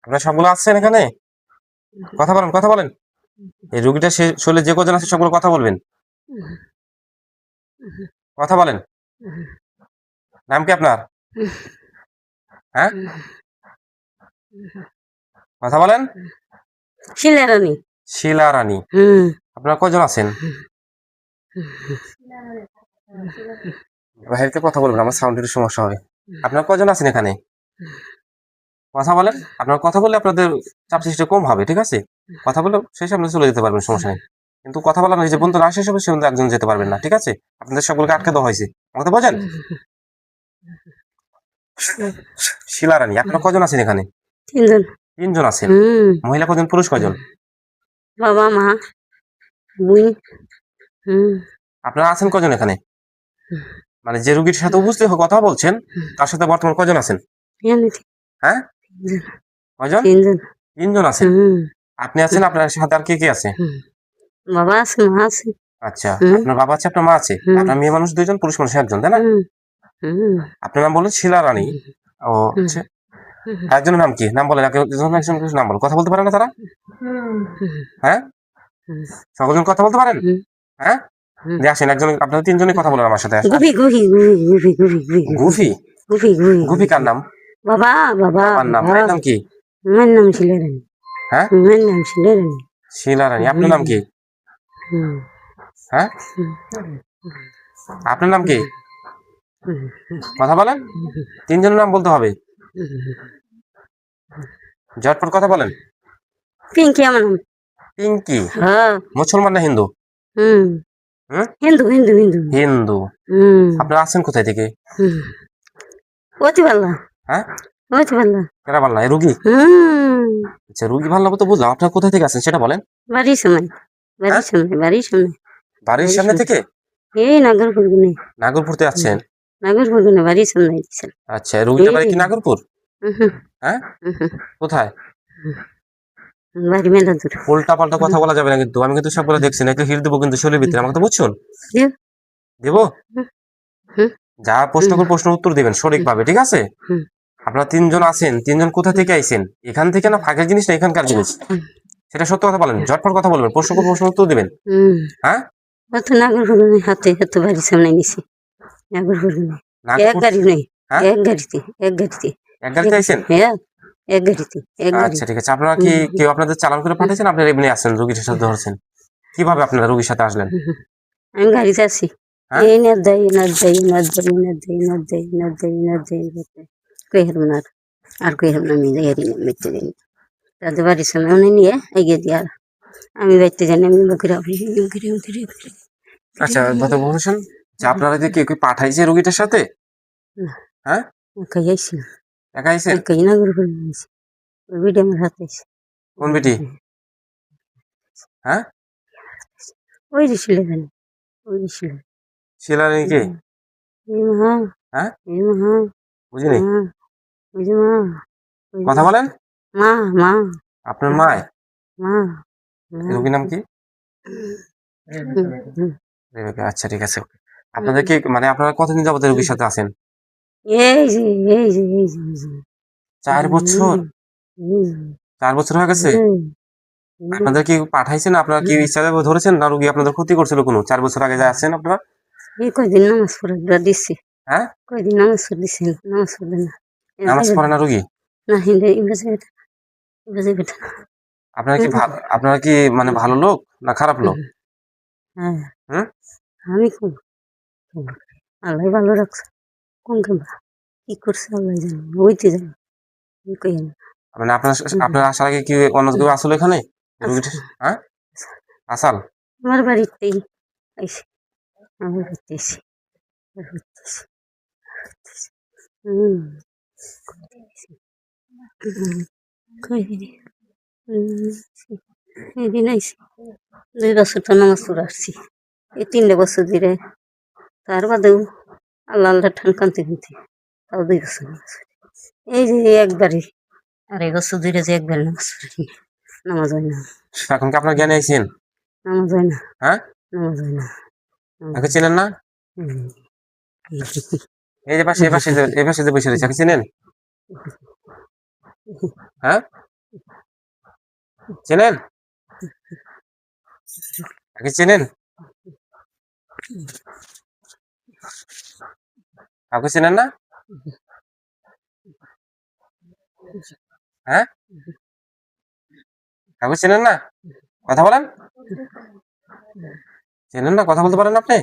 আপনারা সবগুলো আছেন এখানে? কথা বলেন, কথা বলেন। এই রোগীটা শরীরে যে কজন আছে সবগুলো কথা বলবেন। কথা বলেন। নাম কি আপনার? হ্যাঁ, কথা বলেন। শিলা রানী। শিলা রানী। আপনারা কজন আছেন? বাইরে কথা বলবেন, আমার সাউন্ডের সমস্যা হবে। আপনারা কজন আছেন এখানে? কথা বলেন। আপনারা কথা বললে আপনাদের চাপ সৃষ্টি কম হবে, ঠিক আছে? কথা বলে শেষে আপনারা চলে যেতে পারবেন, সমস্যা নেই। কিন্তু কথা বলা যে বন্ধু না শেষ হবে সে বন্ধু একজন যেতে পারবেন না, ঠিক আছে? আপনাদের সবগুলোকে আটকে দেওয়া হয়েছে, আমাকে বোঝেন? শিলা রানী, আপনারা কজন আছেন এখানে? তিনজন। তিনজন আছেন। মহিলা কজন, পুরুষ কজন? বাবা, মা, বুই। আপনারা আছেন কজন এখানে? মানে যে রোগীর সাথে উপস্থিত হয়ে কথা বলছেন তার সাথে বর্তমান কজন আছেন? হ্যাঁ, কজন? তিনজন আছেন। আপনি আছেন, আপনার সাথে আর কে কে আছে? বাবা আছে, মা আছে। আচ্ছা, আপনার বাবা আছে, আপনার মা আছে, আপনার মেয়ে মানুষ দুইজন, পুরুষ মানুষ একজন, তাই না? আপনার নাম বলেন শিলা রানী। ও আচ্ছা, একজনের নাম কি? নাম বলেন, একজন নাম বলেন। কথা বলতে পারে না তারা? হ্যাঁ, সকলজন কথা বলতে পারেন? হ্যাঁ, আসেন একজন, আপনারা তিনজনই কথা বলেন আমার সাথে। গুফি। গুফি কার নাম? বাবা, বাবার নাম। মায়ের নাম কি? মায়ের নাম শিলা রানী। হ্যাঁ, মায়ের নাম শিলা রানী। শিলা রানী। আপনার নাম কি? হ্যাঁ, আপনার নাম কি? কথা বলেন। তিনজনের নাম বলতে হবে, ঝটপট কথা বলেন। পিঙ্কি আমার নাম। পিঙ্কি। মুসলমান না হিন্দু? হিন্দু হিন্দু হিন্দু হিন্দু। আপনারা আছেন কোথায় থেকে? হ্যাঁ, কেরা পাল্লা? রুগী? আচ্ছা, রুগী ভালো তো বুঝলাম। আপনারা কোথায় থেকে আছেন সেটা বলেন। বাড়ির সামনে। বাড়ির সামনে থেকে? এই নাগরপুর গুনে। নাগরপুর থেকে আসছেন? নাগরপুর গুনে বাড়ির সামনে। আচ্ছা, রুগীটা বাড়ি কি নাগরপুর? হ্যাঁ, কোথায়? বাড়ি মেলাদুর। উল্টা পাল্টা কথা বলা যাবে না কিন্তু, আমি কিন্তু সবগুলো দেখছি না, একটু হিট দেবো কিন্তু শরীরের ভিতরে, আমাকে তো বুঝছেন? দেবো? যা প্রশ্ন করে প্রশ্ন উত্তর দিবেন সঠিকভাবে, ঠিক আছে? আপনারা তিনজন আছেন, তিনজন কোথা থেকে আইছেন? এখান থেকে না ফাঁকের জিনিস না এখানকার জিনিস? সেটা সত্য কথা বলেন, ঝটপট কথা বলবেন, প্রশ্ন করে প্রশ্ন উত্তর দিবেন। হ্যাঁ, নাগরপুর হাতে হাতে বাড়ির সামনে নিছি। নাগরপুর এক গাড়ি নেই, এক গাড়িতে এক গাড়িতে এক গাড়িতে আইছেন? হ্যাঁ, এক গাড়িতে। আচ্ছা, ঠিক আছে। আপনারা কি কেউ আপনাদের চালান করে পাঠাইছেন, আপনারা এমনি আসেন রোগীর সাথে ধরছেন? কিভাবে আপনারা রোগীর সাথে আসলেন? আমি গাড়িতে আছি। এই না যাই না যাই না যাই না যাই না যাই না যাই না যাই কই হারব না আর কই হারব না, আমি যাই হারি না বেঁচতে যাই না। তাদের বাড়ির সামনে উনি নিয়ে এগিয়ে দিয়ে আর আমি বাইতে জানি, আমি বকিরা আচ্ছা, কথা বলছেন যে আপনারা যে কেউ পাঠাইছে রোগীটার সাথে? হ্যাঁ, একাই আইসি না, একা আইছে? একাই না করে ফেলে নিয়েছি। ওই বেটি আমার হাতে আইসি। কোন বেটি? হ্যাঁ, ওই যে ছিল জানি, ওই যে ছিল। শিলা রানী কে? হ্যাঁ, বুঝিনি। ওই যে মা, কথা বলেন। মা মা আপনার মায়? মা। রোগীর নাম কি? রেবেকা। আচ্ছা, ঠিক আছে। আপনাদের কি মানে আপনারা কতদিন যাবত রোগীর সাথে আছেন? এই যে এই যে এই যে 4 বছর? 4 বছর হয়ে গেছে? আপনাদের কি পাঠাইছেন, আপনারা কি ইচ্ছা ধরেছেন না রোগী আপনাদের ক্ষতি করছিল কোনো? 4 বছর আগে যা আছেন আপনারা? এই কয়দিন নামাজ পড়ে দিচ্ছি। হ্যাঁ, কয়দিন নামাজ পড়ে দিচ্ছি, নামাজ পড়বে না। নামাজ পড়ে না রোগী? না, হিন্দু ইংরেজি বেটা। আপনারা কি মানে ভালো লোক না খারাপ লোক? হ্যাঁ, আমি খুব আল্লাহ ভালো রাখছে। কোন কি করছে আল্লাহ জানে, ওইতে জানে। মানে আপনার আসার আগে কি অন্য কেউ আসলে এখানে? হ্যাঁ, আসাল আমার বাড়িতেই আইসি, আমার বাড়িতে এসে এদিন আইসি 2 বছর তো নামাজ পড়ে আসছি। এই 3 বছর ধরে তার বাদেও আল্লাহ আল্লাহ ঠান কানতে কানতে তাও 2 বছর নামাজ পড়ি। এই যে একবারই 2.5 বছর ধরে যে একবার নামাজ পড়ি, নামাজ হয় না। এখন কি আপনার জ্ঞানে আইছেন? নামাজ হয় না। হ্যাঁ, নামাজ হয় না। তাকে চেনেন না? এই যে পাশে যে বসে রয়েছে, চেনেন? হ্যাঁ, চেনেন? আগে চেনেন? কাউকে চেনেন না? হ্যাঁ, কাউকে চেনেন না? কথা বলেন। চেনেন না, কথা বলতে পারেন আপনি?